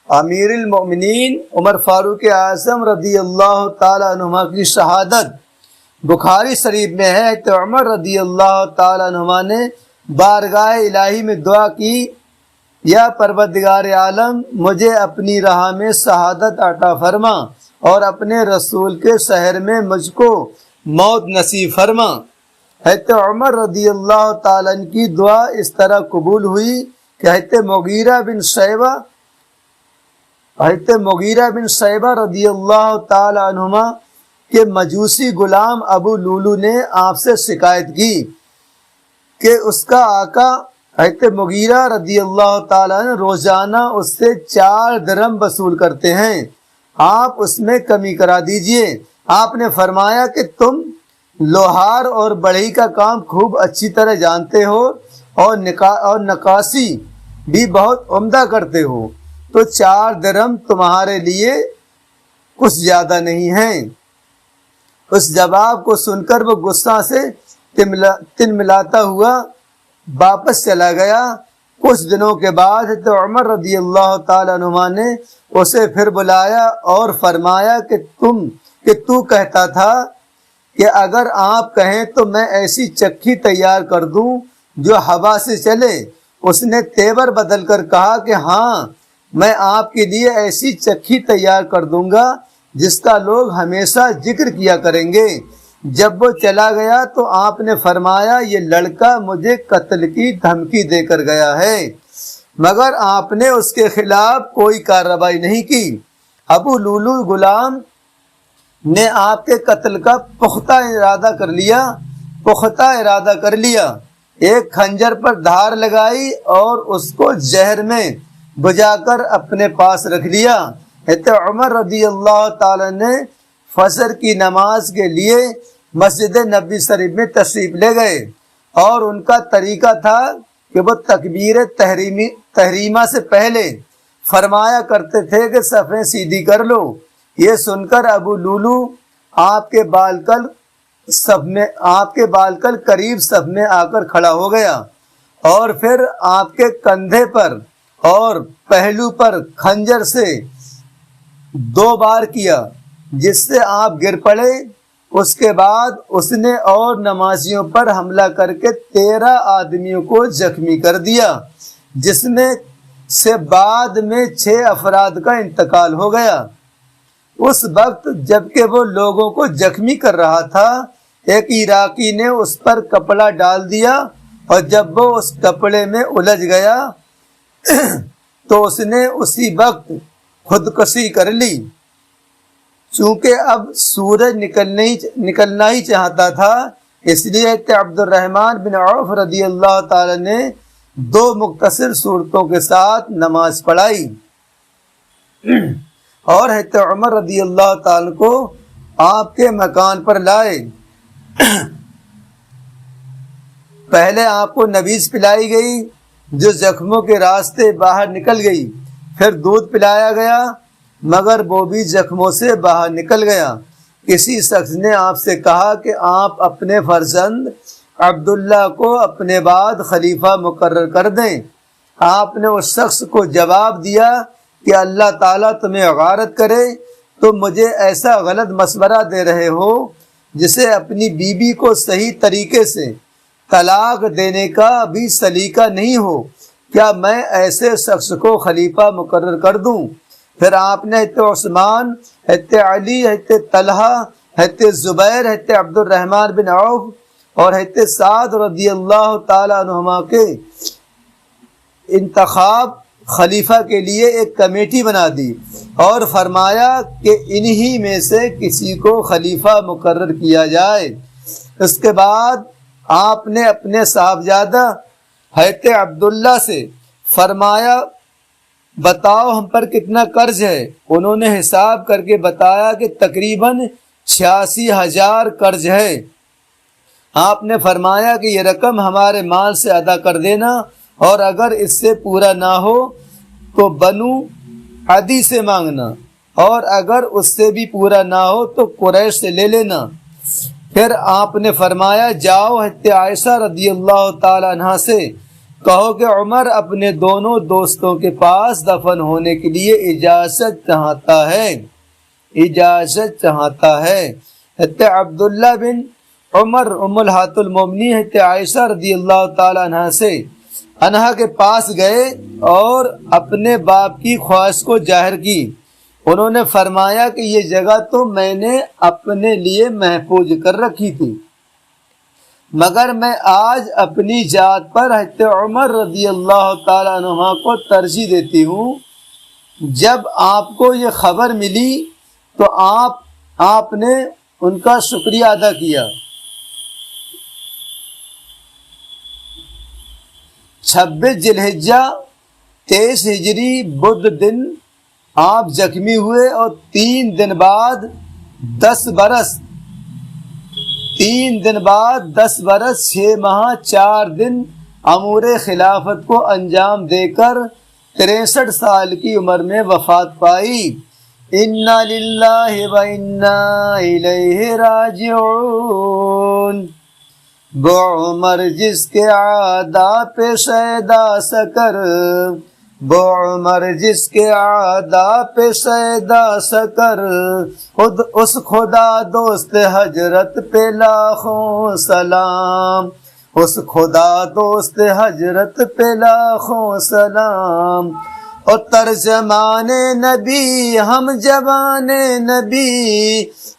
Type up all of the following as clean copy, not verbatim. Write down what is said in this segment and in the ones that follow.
امیر المؤمنین عمر فاروق اعظم رضی اللہ تعالیٰ عنہ کی شہادت بخاری شریف میں ہے کہ عمر رضی اللہ تعالیٰ عنہ نے بارگاہ الہی میں دعا کی، یا پروردگار عالم مجھے اپنی راہ میں شہادت عطا فرما اور اپنے رسول کے شہر میں مجھ کو موت نصیب فرما۔ حضرت عمر رضی اللہ تعالیٰ عنہ کی دعا اس طرح قبول ہوئی کہ حضرت مغیرہ بن شعبہ رضی اللہ تعالیٰ عنہما کہ مجوسی غلام ابو لولو نے آپ سے شکایت کی کہ اس کا آقا حضرت مغیرہ رضی اللہ تعالیٰ عنہ روزانہ اس سے 4 درہم وصول کرتے ہیں، آپ اس میں کمی کرا دیجئے۔ آپ نے فرمایا کہ تم لوہار اور بڑھئی کا کام خوب اچھی طرح جانتے ہو اور نقاشی بھی بہت عمدہ کرتے ہو، تو 4 درہم تمہارے لیے کچھ زیادہ نہیں ہیں۔ اس جواب کو سن کر وہ غصہ سے تلملاتا ہوا واپس چلا گیا۔ کچھ دنوں کے بعد حضرت عمر رضی اللہ تعالیٰ عنہ نے اسے پھر بلایا اور فرمایا کہ تو کہتا تھا کہ اگر آپ کہیں تو میں ایسی چکی تیار کر دوں جو ہوا سے چلے۔ اس نے تیور بدل کر کہا کہ ہاں، میں آپ کے لیے ایسی چکی تیار کر دوں گا جس کا لوگ ہمیشہ ذکر کیا کریں گے۔ جب وہ چلا گیا تو آپ نے فرمایا یہ لڑکا مجھے قتل کی دھمکی دے کر گیا ہے، مگر آپ نے اس کے خلاف کوئی کارروائی نہیں کی۔ ابو لولو غلام نے آپ کے قتل کا پختہ ارادہ کر لیا، ایک خنجر پر دھار لگائی اور اس کو زہر میں بجھا کر اپنے پاس رکھ لیا۔ حضرت عمر رضی اللہ تعالی نے فجر کی نماز کے لیے مسجد نبوی شریف میں تشریف لے گئے، اور ان کا طریقہ تھا کہ وہ تکبیر تحریمہ سے پہلے فرمایا کرتے تھے کہ صفیں سیدھی کر لو۔ یہ سن کر ابو لولو آپ کے بالکل قریب صف میں آ کر کھڑا ہو گیا، اور پھر آپ کے کندھے پر اور پہلو پر خنجر سے 2 بار کیا، جس سے آپ گر پڑے۔ اس کے بعد اس نے اور نمازیوں پر حملہ کر کے 13 آدمیوں کو زخمی کر دیا، جس میں سے بعد میں 6 افراد کا انتقال ہو گیا۔ اس وقت جبکہ وہ لوگوں کو زخمی کر رہا تھا، ایک عراقی نے اس پر کپڑا ڈال دیا، اور جب وہ اس کپڑے میں الجھ گیا تو اس نے اسی وقت خودکشی کر لی۔ چونکہ اب سورج نکلنا ہی چاہتا تھا، اس لیے عبد الرحمن بن عوف رضی اللہ تعالی نے 2 مختصر صورتوں کے ساتھ نماز پڑھائی، اور حضرت عمر رضی اللہ تعالی کو آپ کے مکان پر لائے۔ پہلے آپ کو نبیذ پلائی گئی جو زخموں کے راستے باہر نکل گئی، پھر دودھ پلایا گیا مگر وہ بھی زخموں سے باہر نکل گیا۔ کسی شخص نے آپ سے کہا کہ آپ اپنے فرزند عبداللہ کو اپنے بعد خلیفہ مقرر کر دیں۔ آپ نے اس شخص کو جواب دیا کہ اللہ تعالیٰ تمہیں غارت کرے، تم مجھے ایسا غلط مشورہ دے رہے ہو جسے اپنی بیوی کو صحیح طریقے سے طلاق دینے کا بھی سلیقہ نہیں ہو، کیا میں ایسے شخص کو خلیفہ مقرر کر دوں؟ پھر آپ نے حضرت عثمان، حضرت علی، حضرت طلحہ، حضرت زبیر، حضرت عبد الرحمن بن عوف اور حضرت سعد رضی اللہ تعالی عنہما کے انتخاب خلیفہ کے لیے ایک کمیٹی بنا دی، اور فرمایا کہ انہی میں سے کسی کو خلیفہ مقرر کیا جائے۔ اس کے بعد آپ نے اپنے صاحبزادہ حضرت عبداللہ سے فرمایا بتاؤ ہم پر کتنا قرض ہے۔ انہوں نے حساب کر کے بتایا کہ تقریباً 86,000 قرض ہے۔ آپ نے فرمایا کہ یہ رقم ہمارے مال سے ادا کر دینا، اور اگر اس سے پورا نہ ہو تو بنو عدی سے مانگنا، اور اگر اس سے بھی پورا نہ ہو تو قریش سے لے لینا۔ پھر آپ نے فرمایا جاؤ حضرت عائشہ رضی اللہ تعالی عنہا سے کہو کہ عمر اپنے دونوں دوستوں کے پاس دفن ہونے کے لیے اجازت چاہتا ہے حضرت عبداللہ بن عمر ام الہات المومنین حضرت عائشہ رضی اللہ تعالی عنہا کے پاس گئے اور اپنے باپ کی خواہش کو ظاہر کی۔ انہوں نے فرمایا کہ یہ جگہ تو میں نے اپنے لیے محفوظ کر رکھی تھی، مگر میں آج اپنی ذات پر حضرت عمر رضی اللہ تعالیٰ عنہ کو ترجیح دیتی ہوں۔ جب آپ کو یہ خبر ملی تو آپ نے ان کا شکریہ ادا کیا۔ 26 ذی الحجہ 23 ہجری بدھ دن آپ زخمی ہوئے اور 3 دن بعد 10 برس 6 ماہ 4 دن امور خلافت کو انجام دے کر 63 سال کی عمر میں وفات پائی۔ انا للہ و انا الیہ راجعون۔ وہ عمر جس کے عادا پہ شیدا سکر، وہ عمر جس کے عادا پہ شیدا سکر، خود اس خدا دوست حضرت پہ لاکھوں سلام، اس خدا دوست حضرت پہ لاکھوں سلام۔ اور ترجمان نبی ہم جوان نبی،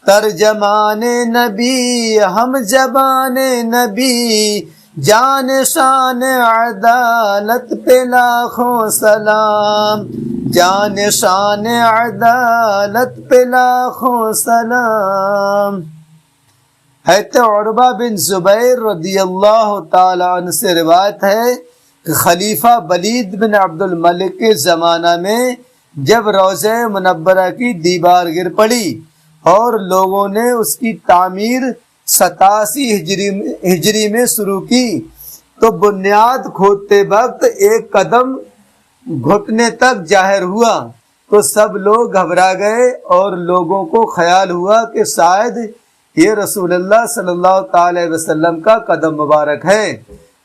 ترجمان نبی ہم جوان نبی، جان شان عدالت پہ لاکھوں سلام، جان شان عدالت پہ لاکھوں سلام۔ حضرت عروہ بن زبیر رضی اللہ تعالی عنہ سے روایت ہے کہ خلیفہ ولید بن عبد الملک کے زمانہ میں جب روضہ منورہ کی دیوار گر پڑی اور لوگوں نے اس کی تعمیر 87 ہجری میں شروع کی تو بنیاد کھودتے وقت ایک قدم گھٹنے تک ظاہر ہوا تو سب لوگ گھبرا گئے اور لوگوں کو خیال ہوا کہ شاید یہ رسول اللہ صلی اللہ تعالی وسلم کا قدم مبارک ہے،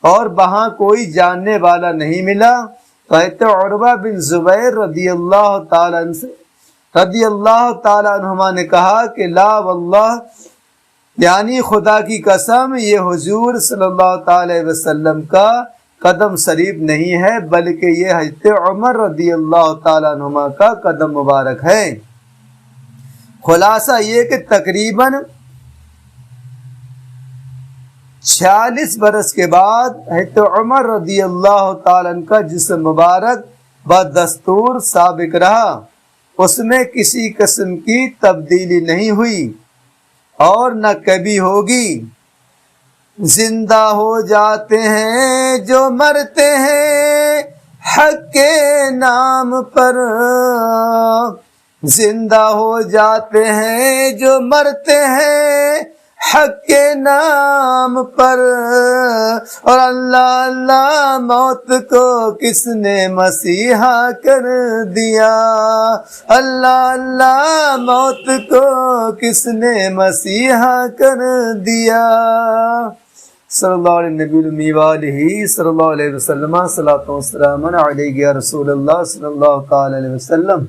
اور وہاں کوئی جاننے والا نہیں ملا۔ تو حضرت عروہ بن زبیر رضی اللہ تعالی عنہما نے کہا کہ لا واللہ، یعنی خدا کی قسم یہ حضور صلی اللہ تعالی وسلم کا قدم شریف نہیں ہے بلکہ یہ حضرت عمر رضی اللہ تعالی عنہما کا قدم مبارک ہے۔ خلاصہ یہ کہ تقریباً 46 برس کے بعد حضرت عمر رضی اللہ تعالیٰ عنہ کا جسم مبارک بدستور سابق رہا، اس میں کسی قسم کی تبدیلی نہیں ہوئی اور نہ کبھی ہوگی۔ زندہ ہو جاتے ہیں جو مرتے ہیں حق کے نام پر، زندہ ہو جاتے ہیں جو مرتے ہیں حق کے نام پر، اور اللہ اللہ موت کو کس نے مسیحا کر دیا، اللہ اللہ موت کو کس نے مسیحا کر دیا۔ صلی اللہ علیہ نبی الامی وآلہ صلی اللہ علیہ وسلم، صلاۃ و سلام علیہ یا رسول اللہ صلی اللہ تعالی علیہ وسلم۔